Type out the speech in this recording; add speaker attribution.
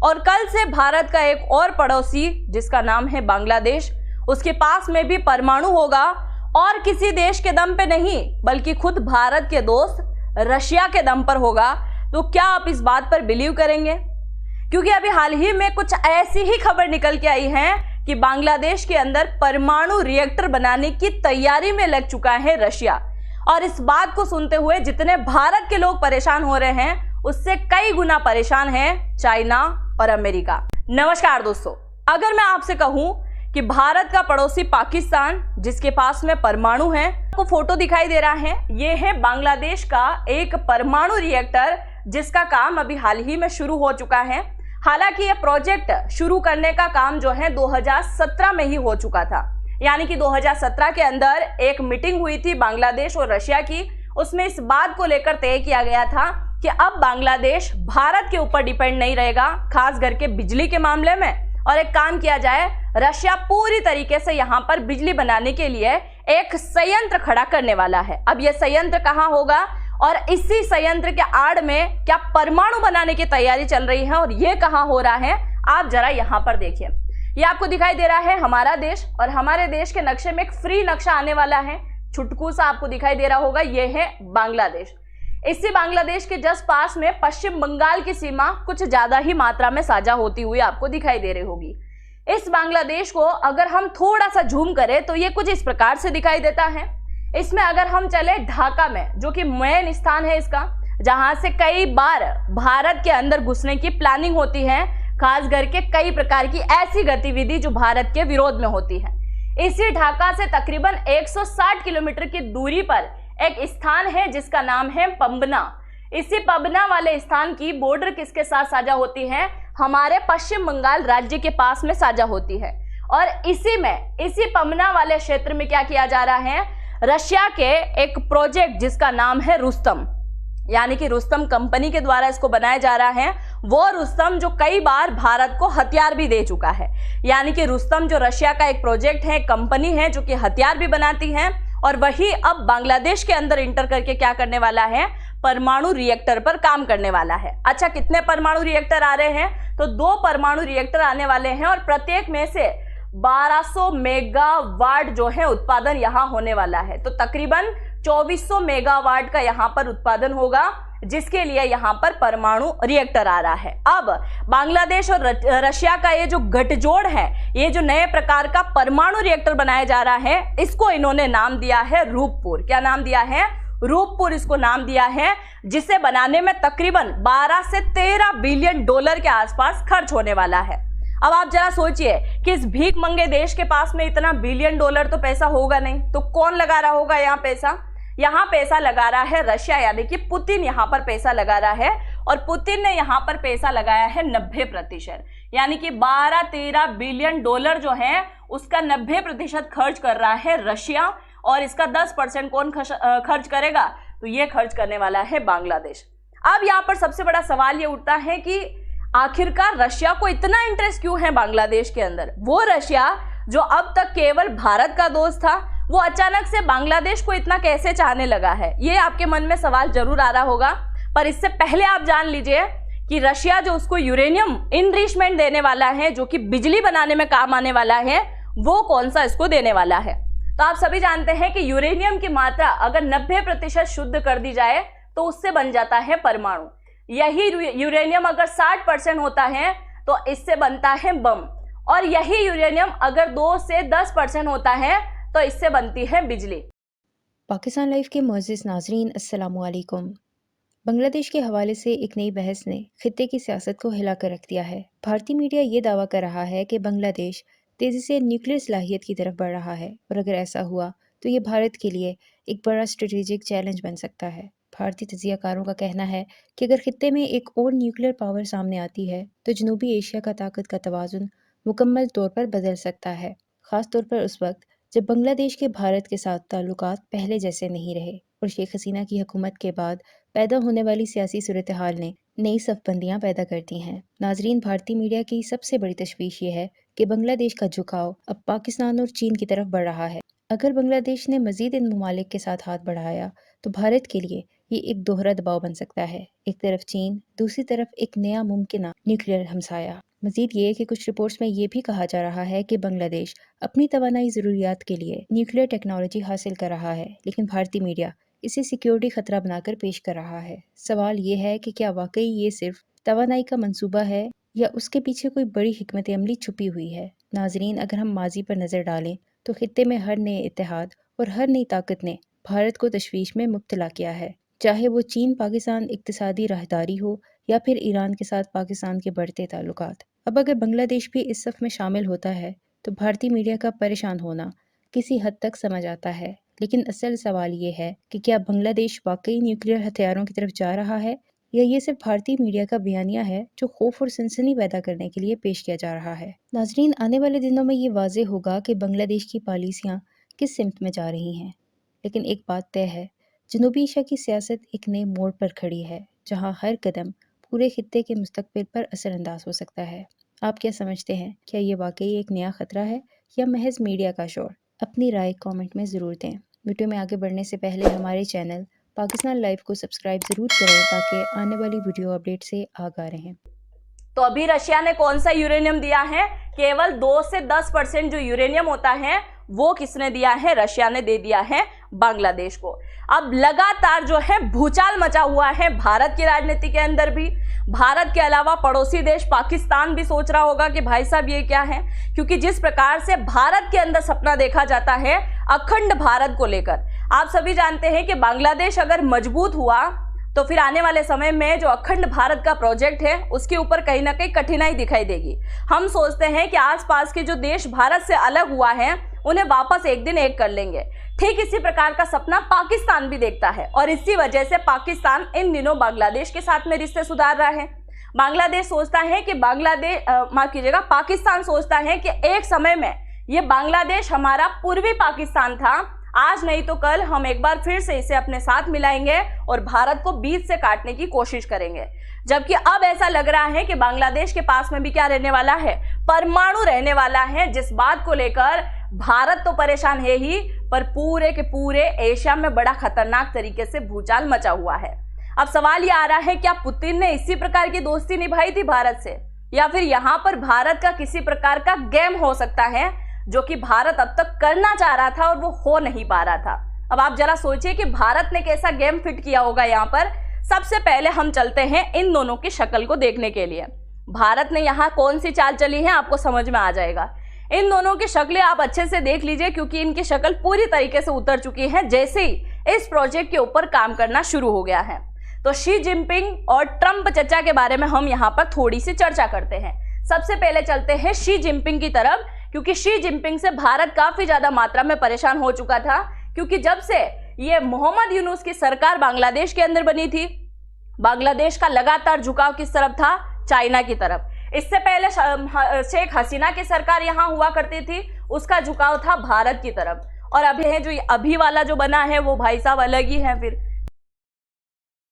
Speaker 1: और कल से भारत का एक और पड़ोसी जिसका नाम है बांग्लादेश, उसके पास में भी परमाणु होगा और किसी देश के दम पे नहीं बल्कि खुद भारत के दोस्त रशिया के दम पर होगा। तो क्या आप इस बात पर बिलीव करेंगे? क्योंकि अभी हाल ही में कुछ ऐसी ही खबर निकल के आई है कि बांग्लादेश के अंदर परमाणु रिएक्टर बनाने की तैयारी में लग चुका है रशिया। और इस बात को सुनते हुए जितने भारत के लोग परेशान हो रहे हैं उससे कई गुना परेशान है चाइना और अमेरिका। नमस्कार दोस्तों, अगर मैं आपसे कहूं कि भारत का पड़ोसी पाकिस्तान जिसके पास में परमाणु है, आपको फोटो दिखाई दे रहा है, ये है बांग्लादेश का एक परमाणु रिएक्टर जिसका काम अभी हाल ही में शुरू हो चुका है। हालांकि ये प्रोजेक्ट शुरू करने का काम जो है 2017 में ही हो चुका था, यानी कि 2017 के अंदर एक मीटिंग हुई थी बांग्लादेश और रशिया की। उसमें इस बात को लेकर तय किया गया था कि अब बांग्लादेश भारत के ऊपर डिपेंड नहीं रहेगा, खास करके बिजली के मामले में, और एक काम किया जाए, रशिया पूरी तरीके से यहाँ पर बिजली बनाने के लिए एक संयंत्र खड़ा करने वाला है। अब यह संयंत्र कहाँ होगा और इसी संयंत्र के आड़ में क्या परमाणु बनाने की तैयारी चल रही है और ये कहाँ हो रहा है, आप जरा यहाँ पर देखिए। ये आपको दिखाई दे रहा है हमारा देश, और हमारे देश के नक्शे में एक फ्री नक्शा आने वाला है, छुटकू सा आपको दिखाई दे रहा होगा, ये है बांग्लादेश। इसी बांग्लादेश के जस्ट पास में पश्चिम बंगाल की सीमा कुछ ज्यादा ही मात्रा में साझा होती हुई आपको दिखाई दे रही होगी। इस बांग्लादेश को अगर हम थोड़ा सा जूम करें तो ये कुछ इस प्रकार से दिखाई देता है। इसमें अगर हम चले ढाका में, जो कि मेन स्थान है इसका, जहां से कई बार भारत के अंदर घुसने की प्लानिंग होती है, खास करके कई प्रकार की ऐसी गतिविधि जो भारत के विरोध में होती है। इसी ढाका से तकरीबन 160 किलोमीटर की दूरी पर एक स्थान है जिसका नाम है पबना। इसी पबना वाले स्थान की बॉर्डर किसके साथ साझा होती है? हमारे पश्चिम बंगाल राज्य के पास में साझा होती है। और इसी पबना वाले क्षेत्र में क्या किया जा रहा है, रशिया के एक प्रोजेक्ट जिसका नाम है रुस्तम, यानी कि रुस्तम कंपनी के द्वारा इसको बनाया जा रहा है। वो रुस्तम जो कई बार भारत को हथियार भी दे चुका है, यानी कि रुस्तम जो रशिया का एक प्रोजेक्ट है, कंपनी है जो कि हथियार भी बनाती है, और वही अब बांग्लादेश के अंदर इंटर करके क्या करने वाला है, परमाणु रिएक्टर पर काम करने वाला है। अच्छा, कितने परमाणु रिएक्टर आ रहे हैं? तो 2 परमाणु रिएक्टर आने वाले हैं और प्रत्येक में से 1200 मेगावाट जो है उत्पादन यहाँ होने वाला है। तो तकरीबन 2400 मेगावाट का यहाँ पर उत्पादन होगा, जिसके लिए यहाँ पर परमाणु रिएक्टर आ रहा है। अब बांग्लादेश और रशिया का ये जो गठजोड़ है, ये जो नए प्रकार का परमाणु रिएक्टर बनाया जा रहा है, इसको इन्होंने नाम दिया है रूपपुर। क्या नाम दिया है? रूपपुर इसको नाम दिया है, जिसे बनाने में तकरीबन 12 से 13 बिलियन डॉलर के आसपास खर्च होने वाला है। अब आप जरा सोचिए कि इस भीख मंगे देश के पास में इतना बिलियन डॉलर तो पैसा होगा नहीं, तो कौन लगा रहा होगा यहाँ पैसा? यहाँ पैसा लगा रहा है रशिया, यानी कि पुतिन यहाँ पर पैसा लगा रहा है। और पुतिन ने यहाँ पर पैसा लगाया है 90%, यानी कि 12-13 बिलियन डॉलर जो है उसका 90% खर्च कर रहा है रशिया, और इसका 10% कौन खर्च करेगा? तो ये खर्च करने वाला है बांग्लादेश। अब यहाँ पर सबसे बड़ा सवाल ये उठता है कि आखिरकार रशिया को इतना इंटरेस्ट क्यों है बांग्लादेश के अंदर? वो रशिया जो अब तक केवल भारत का दोस्त था, वो अचानक से बांग्लादेश को इतना कैसे चाहने लगा है? ये आपके मन में सवाल जरूर आ रहा होगा। पर इससे पहले आप जान लीजिए कि रशिया जो उसको यूरेनियम इनरिचमेंट देने वाला है, जो कि बिजली बनाने में काम आने वाला है, वो कौन सा इसको देने वाला है? तो आप सभी जानते हैं कि यूरेनियम की मात्रा अगर 90% शुद्ध कर दी जाए तो उससे बन जाता है परमाणु। यही यूरेनियम अगर 60% होता है तो इससे बनता है बम, और यही यूरेनियम अगर 2 से 10% होता है तो इससे बनती है बिजली।
Speaker 2: पाकिस्तान लाइव के मुअज़्ज़िज़ नाज़रीन, अस्सलामु अलैकुम। बांग्लादेश के हवाले से एक नई बहस ने खित्ते की सियासत को हिला कर रख दिया है। भारतीय मीडिया ये दावा कर रहा है कि बांग्लादेश तेज़ी से न्यूक्लियर सलाहियत की तरफ बढ़ रहा है, और अगर ऐसा हुआ तो ये भारत के लिए एक बड़ा स्ट्रेटेजिक चैलेंज बन सकता है। भारतीय तजियाकारों का कहना है कि अगर खित्ते में एक और न्यूक्लियर पावर सामने आती है तो जनूबी एशिया का ताकत का तवाज़ुन मुकम्मल तौर पर बदल सकता है, ख़ास तौर पर उस वक्त जब बांग्लादेश के भारत के साथ ताल्लुकात पहले जैसे नहीं रहे और शेख हसीना की हुकूमत के बाद पैदा होने वाली सियासी सूरत हाल ने नई सफबंदियां पैदा करती हैं। नाजरीन, भारतीय मीडिया की सबसे बड़ी तशवीश ये है कि बांग्लादेश का झुकाव अब पाकिस्तान और चीन की तरफ बढ़ रहा है। अगर बांग्लादेश ने मजीद इन ममालिक के साथ हाथ बढ़ाया तो भारत के लिए ये एक दोहरा दबाव बन सकता है, एक तरफ चीन, दूसरी तरफ एक नया मुमकिन न्यूक्लियर हमसाया। मजीद ये कि कुछ रिपोर्ट्स में ये भी कहा जा रहा है कि बांग्लादेश अपनी तवानाई ज़रूरियात के लिए न्यूक्लियर टेक्नोलॉजी हासिल कर रहा है, लेकिन भारतीय मीडिया इसे सिक्योरिटी खतरा बनाकर पेश कर रहा है। सवाल ये है कि क्या वाकई ये सिर्फ तवानाई का मंसूबा है या उसके पीछे कोई बड़ी हिकमत अमली छुपी हुई है। नाजरीन, अगर हम माजी पर नज़र डालें तो खित्ते में हर नए इत्तेहाद और हर नई ताकत ने भारत को तशवीश में मुब्तला किया है, चाहे वो चीन पाकिस्तान इक्तिसादी राहदारी हो या फिर ईरान के साथ पाकिस्तान के बढ़ते ताल्लुकात। अब अगर बांग्लादेश भी इस सफ़ में शामिल होता है तो भारतीय मीडिया का परेशान होना किसी हद तक समझ आता है, लेकिन असल सवाल ये है कि क्या बांग्लादेश वाकई न्यूक्लियर हथियारों की तरफ जा रहा है या ये सिर्फ भारतीय मीडिया का बयानिया है जो खौफ और सनसनी पैदा करने के लिए पेश किया जा रहा है। नाजरीन, आने वाले दिनों में ये वाज़ेह होगा कि बांग्लादेश की पॉलिसियाँ किस सिमत में जा रही हैं, लेकिन एक बात तय है, जनूबी एशिया की सियासत एक नए मोड़ पर खड़ी है जहाँ हर कदम पूरे खित्ते के मुस्तकबिल पर असरअंदाज हो सकता है। आप क्या समझते हैं, क्या ये वाकई एक नया खतरा है या महज मीडिया का शोर? अपनी राय कमेंट में ज़रूर दें। वीडियो में आगे बढ़ने से पहले हमारे चैनल पाकिस्तान लाइव को सब्सक्राइब ज़रूर करें ताकि आने वाली वीडियो अपडेट से आगाह रहें।
Speaker 1: तो अभी रशिया ने कौन सा यूरेनियम दिया है? केवल 2 से 10% जो यूरेनियम होता है वो किसने दिया है? रशिया ने दे दिया है बांग्लादेश को। अब लगातार जो है भूचाल मचा हुआ है भारत की राजनीति के अंदर भी। भारत के अलावा पड़ोसी देश पाकिस्तान भी सोच रहा होगा कि भाई साहब ये क्या है, क्योंकि जिस प्रकार से भारत के अंदर सपना देखा जाता है अखंड भारत को लेकर, आप सभी जानते हैं कि बांग्लादेश अगर मजबूत हुआ तो फिर आने वाले समय में जो अखंड भारत का प्रोजेक्ट है उसके ऊपर कहीं ना कहीं कठिनाई दिखाई देगी। हम सोचते हैं कि आसपास के जो देश भारत से अलग हुआ है उन्हें वापस एक दिन एक कर लेंगे। ठीक इसी प्रकार का सपना पाकिस्तान भी देखता है और इसी वजह से पाकिस्तान इन दिनों बांग्लादेश के साथ में रिश्ते सुधार रहा है। बांग्लादेश सोचता है कि पाकिस्तान सोचता है कि एक समय में ये बांग्लादेश हमारा पूर्वी पाकिस्तान था, आज नहीं तो कल हम एक बार फिर से इसे अपने साथ मिलाएंगे और भारत को बीच से काटने की कोशिश करेंगे। जबकि अब ऐसा लग रहा है कि बांग्लादेश के पास में भी क्या रहने वाला है? परमाणु रहने वाला है, जिस बात को लेकर भारत तो परेशान है ही, पर पूरे के पूरे एशिया में बड़ा खतरनाक तरीके से भूचाल मचा हुआ है। अब सवाल ये आ रहा है, क्या पुतिन ने इसी प्रकार की दोस्ती निभाई थी भारत से, या फिर यहाँ पर भारत का किसी प्रकार का गेम हो सकता है जो कि भारत अब तक करना चाह रहा था और वो हो नहीं पा रहा था। अब आप जरा सोचिए कि भारत ने कैसा गेम फिट किया होगा यहाँ पर। सबसे पहले हम चलते हैं इन दोनों की शक्ल को देखने के लिए। भारत ने यहाँ कौन सी चाल चली है आपको समझ में आ जाएगा। इन दोनों की शक्लें आप अच्छे से देख लीजिए, क्योंकि इनकी शक्ल पूरी तरीके से उतर चुकी है जैसे ही इस प्रोजेक्ट के ऊपर काम करना शुरू हो गया है। तो शी जिनपिंग और ट्रंप चचा के बारे में हम यहाँ पर थोड़ी सी चर्चा करते हैं। सबसे पहले चलते हैं शी जिनपिंग की तरफ, क्योंकि शी जिनपिंग से भारत काफी ज्यादा मात्रा में परेशान हो चुका था, क्योंकि जब से ये मोहम्मद यूनुस की सरकार बांग्लादेश के अंदर बनी थी, बांग्लादेश का लगातार झुकाव किस तरफ था? चाइना की तरफ। इससे पहले शेख हसीना की सरकार यहाँ हुआ करती थी, उसका झुकाव था भारत की तरफ। और अभी है जो अभी वाला जो बना है वो भाई साहब अलग ही है फिर।